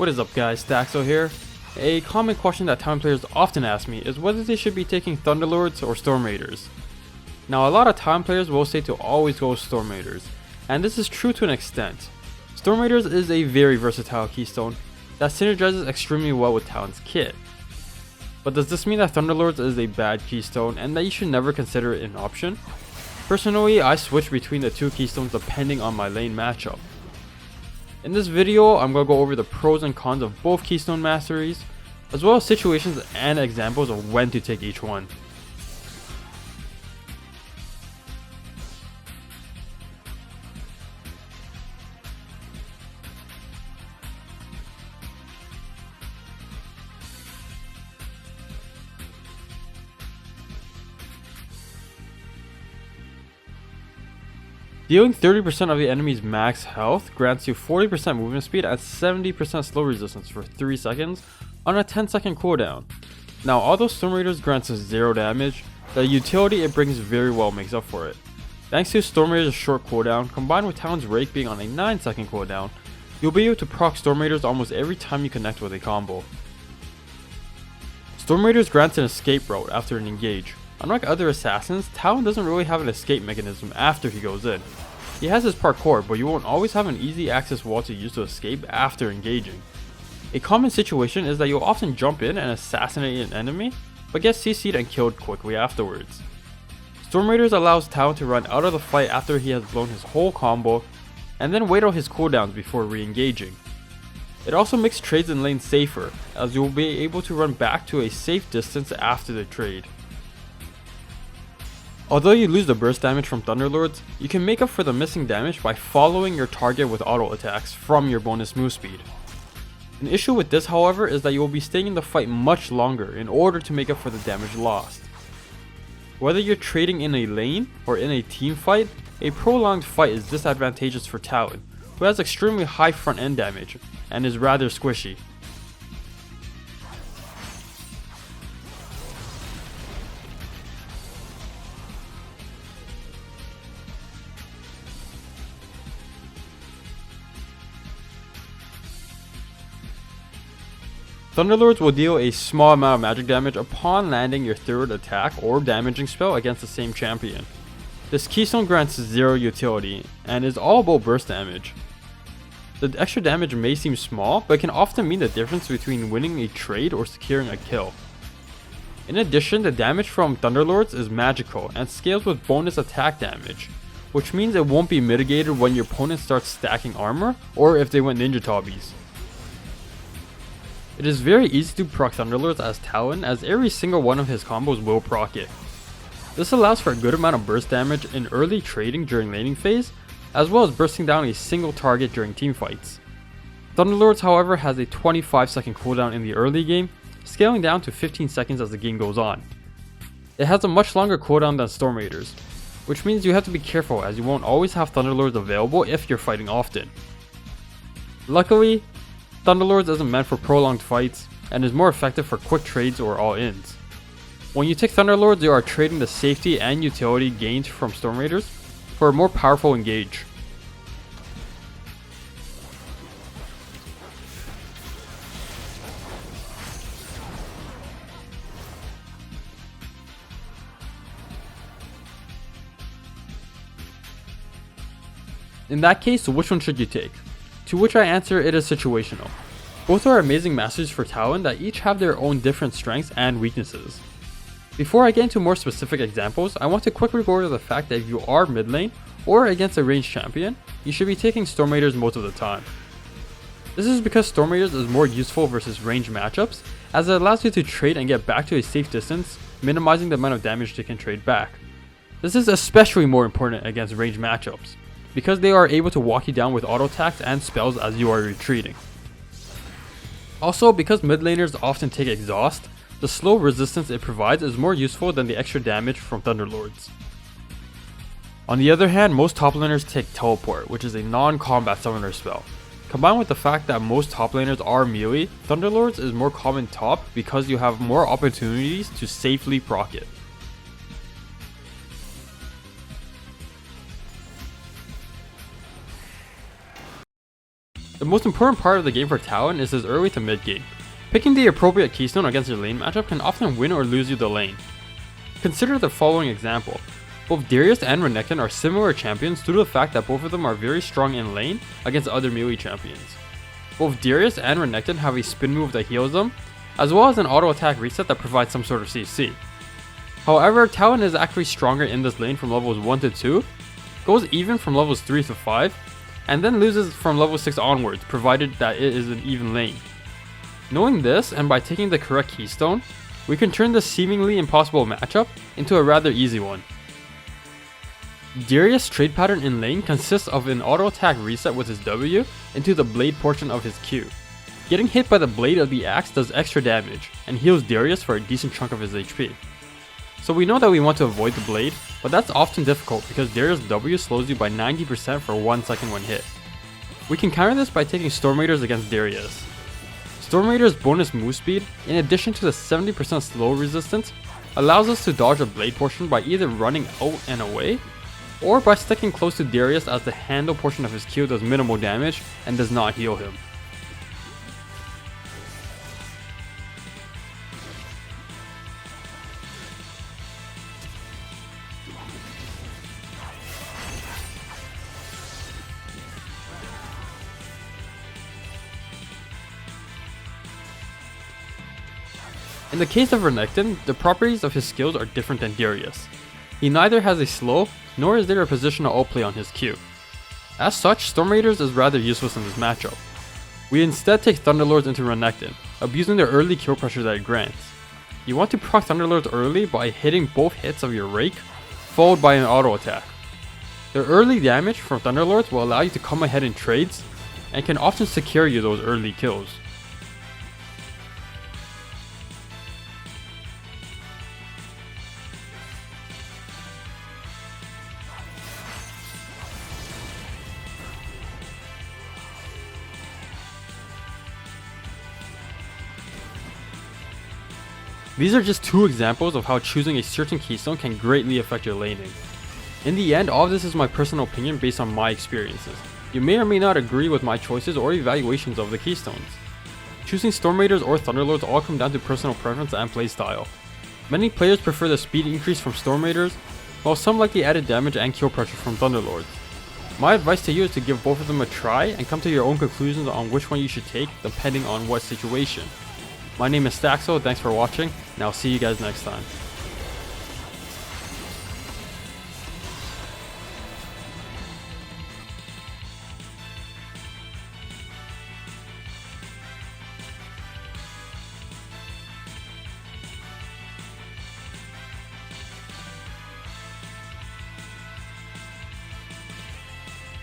What is up guys, Staxo here. A common question that Talon players often ask me is whether they should be taking Thunderlords or Stormraiders. Now a lot of Talon players will say to always go with Stormraiders, and this is true to an extent. Stormraiders is a very versatile keystone that synergizes extremely well with Talon's kit. But does this mean that Thunderlords is a bad keystone and that you should never consider it an option? Personally, I switch between the two keystones depending on my lane matchup. In this video, I'm going to go over the pros and cons of both keystone masteries, as well as situations and examples of when to take each one. Dealing 30% of the enemy's max health grants you 40% movement speed and 70% slow resistance for 3 seconds on a 10-second cooldown. Now although Stormraiders grants us 0 damage, the utility it brings very well makes up for it. Thanks to Stormraiders' short cooldown, combined with Talon's Rake being on a 9-second cooldown, you'll be able to proc Stormraiders almost every time you connect with a combo. Stormraiders grants an escape route after an engage. Unlike other assassins, Talon doesn't really have an escape mechanism after he goes in. He has his parkour, but you won't always have an easy access wall to use to escape after engaging. A common situation is that you'll often jump in and assassinate an enemy, but get CC'd and killed quickly afterwards. Stormraiders allows Talon to run out of the fight after he has blown his whole combo, and then wait out his cooldowns before re-engaging. It also makes trades in lane safer, as you will be able to run back to a safe distance after the trade. Although you lose the burst damage from Thunderlords, you can make up for the missing damage by following your target with auto attacks from your bonus move speed. An issue with this, however, is that you will be staying in the fight much longer in order to make up for the damage lost. Whether you're trading in a lane or in a team fight, a prolonged fight is disadvantageous for Talon, who has extremely high front end damage and is rather squishy. Thunderlords will deal a small amount of magic damage upon landing your third attack or damaging spell against the same champion. This keystone grants 0 utility and is all about burst damage. The extra damage may seem small, but can often mean the difference between winning a trade or securing a kill. In addition, the damage from Thunderlords is magical and scales with bonus attack damage, which means it won't be mitigated when your opponent starts stacking armor or if they went ninja tobbies. It is very easy to proc Thunderlords as Talon, as every single one of his combos will proc it. This allows for a good amount of burst damage in early trading during laning phase, as well as bursting down a single target during team fights. Thunderlords, however, has a 25-second cooldown in the early game, scaling down to 15 seconds as the game goes on. It has a much longer cooldown than Stormraiders, which means you have to be careful as you won't always have Thunderlords available if you're fighting often. Luckily, Thunderlords isn't meant for prolonged fights and is more effective for quick trades or all-ins. When you take Thunderlords, you are trading the safety and utility gained from Stormraiders for a more powerful engage. In that case, which one should you take? To which I answer, it is situational. Both are amazing masters for Talon that each have their own different strengths and weaknesses. Before I get into more specific examples, I want to quickly go over the fact that if you are mid lane or against a ranged champion, you should be taking Stormraiders most of the time. This is because Stormraiders is more useful versus ranged matchups, as it allows you to trade and get back to a safe distance, minimizing the amount of damage they can trade back. This is especially more important against ranged matchups, because they are able to walk you down with auto attacks and spells as you are retreating. Also, because mid laners often take exhaust, the slow resistance it provides is more useful than the extra damage from Thunderlords. On the other hand, most top laners take Teleport, which is a non-combat summoner spell. Combined with the fact that most top laners are melee, Thunderlords is more common top because you have more opportunities to safely proc it. The most important part of the game for Talon is his early to mid game. Picking the appropriate keystone against your lane matchup can often win or lose you the lane. Consider the following example. Both Darius and Renekton are similar champions due to the fact that both of them are very strong in lane against other melee champions. Both Darius and Renekton have a spin move that heals them, as well as an auto attack reset that provides some sort of CC. However, Talon is actually stronger in this lane from levels 1 to 2, goes even from levels 3 to 5, and then loses from level 6 onwards, provided that it is an even lane. Knowing this, and by taking the correct keystone, we can turn this seemingly impossible matchup into a rather easy one. Darius' trade pattern in lane consists of an auto attack reset with his W into the blade portion of his Q. Getting hit by the blade of the axe does extra damage, and heals Darius for a decent chunk of his HP. So we know that we want to avoid the blade, but that's often difficult because Darius' W slows you by 90% for 1 second when hit. We can counter this by taking Stormraiders against Darius. Stormraiders' bonus move speed, in addition to the 70% slow resistance, allows us to dodge a blade portion by either running out and away, or by sticking close to Darius as the handle portion of his Q does minimal damage and does not heal him. In the case of Renekton, the properties of his skills are different than Darius. He neither has a slow, nor is there a positional outplay on his Q. As such, Stormraiders is rather useless in this matchup. We instead take Thunderlords into Renekton, abusing the early kill pressure that it grants. You want to proc Thunderlords early by hitting both hits of your Rake, followed by an auto attack. The early damage from Thunderlords will allow you to come ahead in trades, and can often secure you those early kills. These are just two examples of how choosing a certain keystone can greatly affect your laning. In the end, all of this is my personal opinion based on my experiences. You may or may not agree with my choices or evaluations of the keystones. Choosing Stormraiders or Thunderlords all come down to personal preference and playstyle. Many players prefer the speed increase from Stormraiders, while some like the added damage and kill pressure from Thunderlords. My advice to you is to give both of them a try and come to your own conclusions on which one you should take depending on what situation. My name is Staxo, thanks for watching, and I'll see you guys next time.